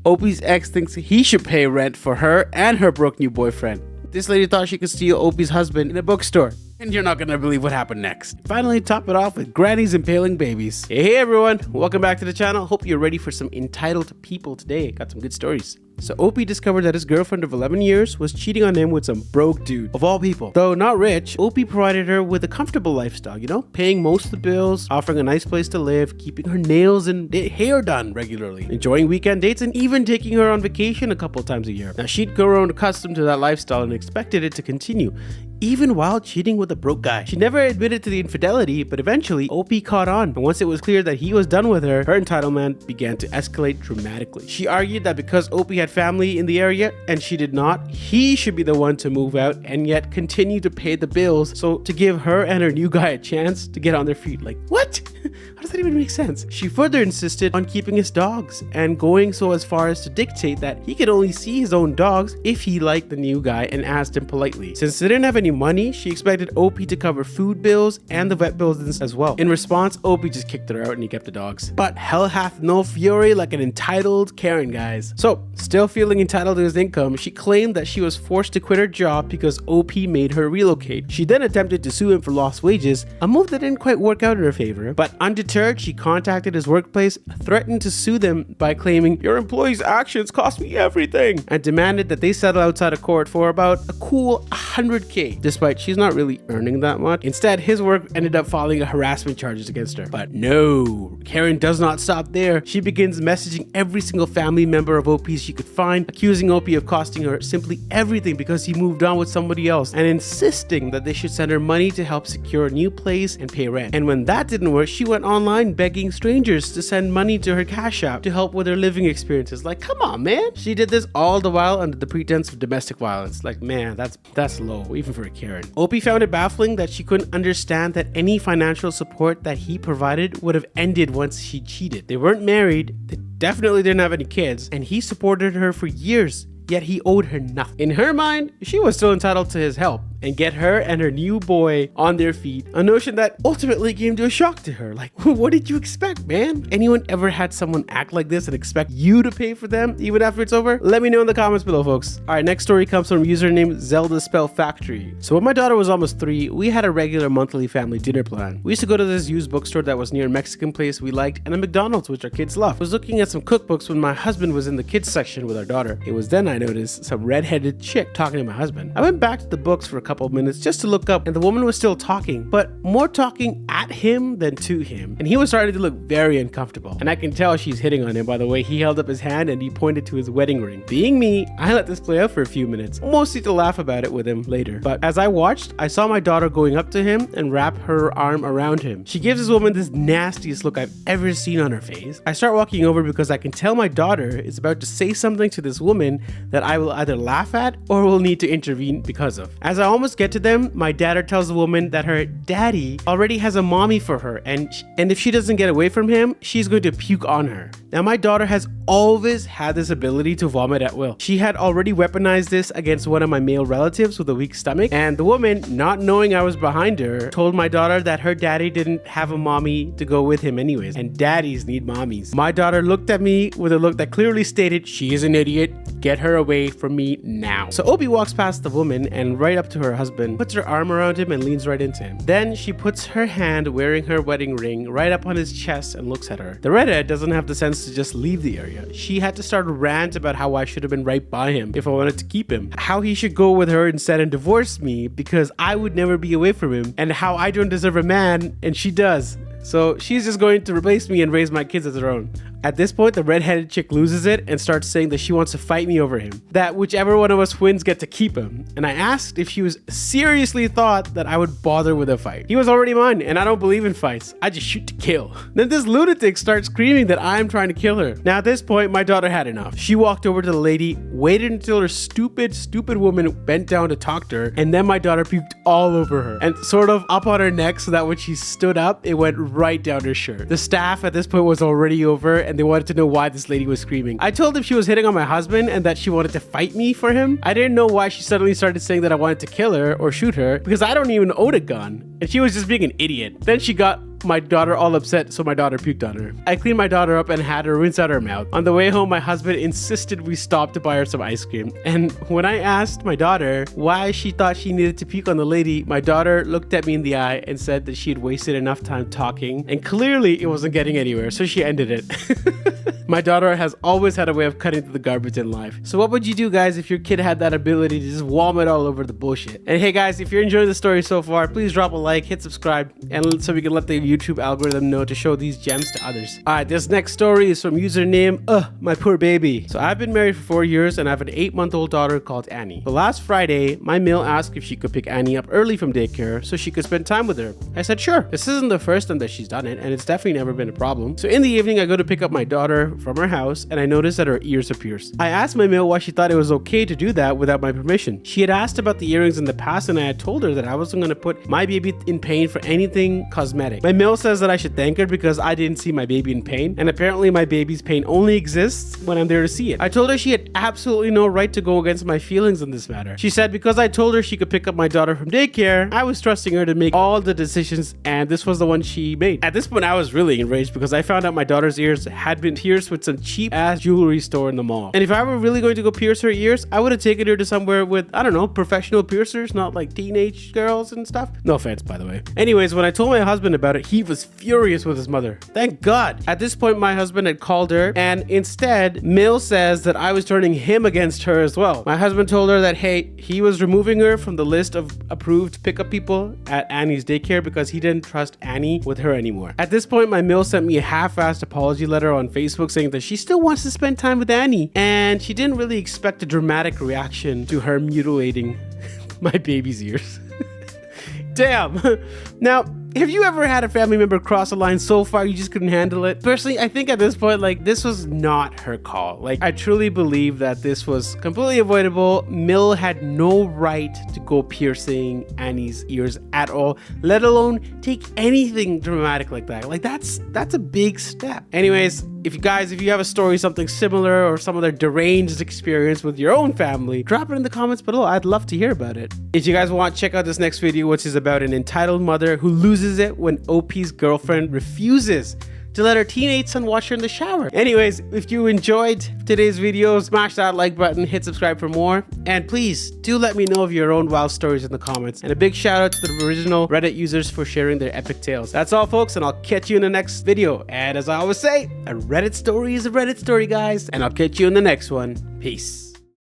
Opie's ex thinks he should pay rent for her and her broke new boyfriend. This lady thought she could steal Opie's husband in a bookstore. And you're not gonna believe what happened next. Finally, top it off with grannies impaling babies. Hey everyone, welcome back to the channel. Hope you're ready for some entitled people today. Got some good stories. So Opie discovered that his girlfriend of 11 years was cheating on him with some broke dude, of all people. Though not rich, Opie provided her with a comfortable lifestyle, you know, paying most of the bills, offering a nice place to live, keeping her nails and hair done regularly, enjoying weekend dates, and even taking her on vacation a couple times a year. Now she'd grown accustomed to that lifestyle and expected it to continue, even while cheating with a broke guy. She never admitted to the infidelity, but eventually Opie caught on, and once it was clear that he was done with her, her entitlement began to escalate dramatically. She argued that because Opie had family in the area and she did not, he should be the one to move out and yet continue to pay the bills, so to give her and her new guy a chance to get on their feet. Like, what? How does that even make sense? She further insisted on keeping his dogs and going so as far as to dictate that he could only see his own dogs if he liked the new guy and asked him politely. Since they didn't have any money, she expected Opie to cover food bills and the vet bills as well. In response, Opie just kicked her out and he kept the dogs. But hell hath no fury like an entitled Karen, guys. So, still feeling entitled to his income, she claimed that she was forced to quit her job because Opie made her relocate. She then attempted to sue him for lost wages, a move that didn't quite work out in her favor. But undeterred, she contacted his workplace, threatened to sue them by claiming, "Your employees' actions cost me everything," and demanded that they settle outside of court for about a cool $100K, despite she's not really earning that much. Instead, his work ended up filing harassment charges against her. But no, Karen does not stop there. She begins messaging every single family member of Opie's she could find, accusing Opie of costing her simply everything because he moved on with somebody else, and insisting that they should send her money to help secure a new place and pay rent. And when that didn't work, she went online begging strangers to send money to her Cash App to help with her living experiences. Like, come on, man. She did this all the while under the pretense of domestic violence. Like, man, that's low, even for a Karen. Opie found it baffling that she couldn't understand that any financial support that he provided would have ended once she cheated. They weren't married, they definitely didn't have any kids, and he supported her for years, yet he owed her nothing. In her mind, she was still entitled to his help and get her and her new boy on their feet, a notion that ultimately came to a shock to her. Like, what did you expect, man? Anyone ever had someone act like this and expect you to pay for them even after it's over? Let me know in the comments below, folks. All right, next story comes from a user named Zelda Spell Factory. So when my daughter was almost 3, we had a regular monthly family dinner plan. We used to go to this used bookstore that was near a Mexican place we liked and a McDonald's, which our kids loved. I was looking at some cookbooks when my husband was in the kids section with our daughter. It was then I noticed some redheaded chick talking to my husband. I went back to the books for a couple of minutes just to look up, and the woman was still talking, but more talking at him than to him, and he was starting to look very uncomfortable, and I can tell she's hitting on him by the way he held up his hand and he pointed to his wedding ring. Being me, I let this play out for a few minutes, mostly to laugh about it with him later. But as I watched, I saw my daughter going up to him and wrap her arm around him. She gives this woman this nastiest look I've ever seen on her face. I start walking over because I can tell my daughter is about to say something to this woman that I will either laugh at or will need to intervene because of. As I almost get to them, my daughter tells the woman that her daddy already has a mommy for her, and if she doesn't get away from him, she's going to puke on her. Now, my daughter has always had this ability to vomit at will. She had already weaponized this against one of my male relatives with a weak stomach, and the woman, not knowing I was behind her, told my daughter that her daddy didn't have a mommy to go with him anyways, and daddies need mommies. My daughter looked at me with a look that clearly stated, she is an idiot, get her away from me now. So Opie walks past the woman and right up to her husband, puts her arm around him and leans right into him. Then she puts her hand wearing her wedding ring right up on his chest and looks at her. The redhead doesn't have the sense to just leave the area. She had to start a rant about how I should have been right by him if I wanted to keep him, how he should go with her instead and divorce me because I would never be away from him, and how I don't deserve a man and she does. So she's just going to replace me and raise my kids as her own. At this point, the redheaded chick loses it and starts saying that she wants to fight me over him, that whichever one of us wins get to keep him. And I asked if she was seriously thought that I would bother with a fight. He was already mine, and I don't believe in fights. I just shoot to kill. Then this lunatic starts screaming that I'm trying to kill her. Now at this point, my daughter had enough. She walked over to the lady, waited until her stupid woman bent down to talk to her, and then my daughter puked all over her and sort of up on her neck so that when she stood up, it went right down her shirt. The staff at this point was already over, and they wanted to know why this lady was screaming. I told them she was hitting on my husband and that she wanted to fight me for him. I didn't know why she suddenly started saying that I wanted to kill her or shoot her because I don't even own a gun, and she was just being an idiot. Then she got my daughter all upset, so my daughter puked on her. I cleaned my daughter up and had her rinse out her mouth. On the way home, my husband insisted we stop to buy her some ice cream. And when I asked my daughter why she thought she needed to puke on the lady, my daughter looked at me in the eye and said that she had wasted enough time talking, and clearly it wasn't getting anywhere, so she ended it. My daughter has always had a way of cutting through the garbage in life. So what would you do, guys, if your kid had that ability to just vomit all over the bullshit? And hey, guys, if you're enjoying the story so far, please drop a like, hit subscribe, and so we can let the YouTube algorithm know to show these gems to others. All right, this next story is from username, my poor baby. So I've been married for 4 years and I have an 8-month-old daughter called Annie. But last Friday, my mail asked if she could pick Annie up early from daycare so she could spend time with her. I said, sure. This isn't the first time that she's done it, and it's definitely never been a problem. So in the evening, I go to pick up my daughter from her house, and I noticed that her ears are pierced. I asked my mail why she thought it was okay to do that without my permission. She had asked about the earrings in the past, and I had told her that I wasn't going to put my baby in pain for anything cosmetic. My mail says that I should thank her because I didn't see my baby in pain, and apparently my baby's pain only exists when I'm there to see it. I told her she had absolutely no right to go against my feelings in this matter. She said because I told her she could pick up my daughter from daycare, I was trusting her to make all the decisions, and this was the one she made. At this point, I was really enraged because I found out my daughter's ears had been pierced with some cheap ass jewelry store in the mall. And if I were really going to go pierce her ears, I would have taken her to somewhere with, I don't know, professional piercers, not like teenage girls and stuff. No offense, by the way. Anyways, when I told my husband about it, he was furious with his mother. Thank God. At this point, my husband had called her, and instead, Mill says that I was turning him against her as well. My husband told her that, hey, he was removing her from the list of approved pickup people at Annie's daycare because he didn't trust Annie with her anymore. At this point, my Mill sent me a half-assed apology letter on Facebook saying that she still wants to spend time with Annie, and she didn't really expect a dramatic reaction to her mutilating my baby's ears. Damn. Now, have you ever had a family member cross a line so far you just couldn't handle it? Personally, I think at this point, like, this was not her call. Like, I truly believe that this was completely avoidable. Mill had no right to go piercing Annie's ears at all, let alone take anything dramatic like that. Like, that's a big step. Anyways, if you have a story, something similar, or some other deranged experience with your own family, drop it in the comments below. I'd love to hear about it. If you guys want, check out this next video, which is about an entitled mother who loses it when OP's girlfriend refuses to let her teenage son watch her in the shower. Anyways, if you enjoyed today's video, smash that like button, hit subscribe for more, and please do let me know of your own wild stories in the comments. And a big shout out to the original Reddit users for sharing their epic tales. That's all, folks, and I'll catch you in the next video. And as I always say, a Reddit story is a Reddit story, guys, and I'll catch you in the next one. Peace.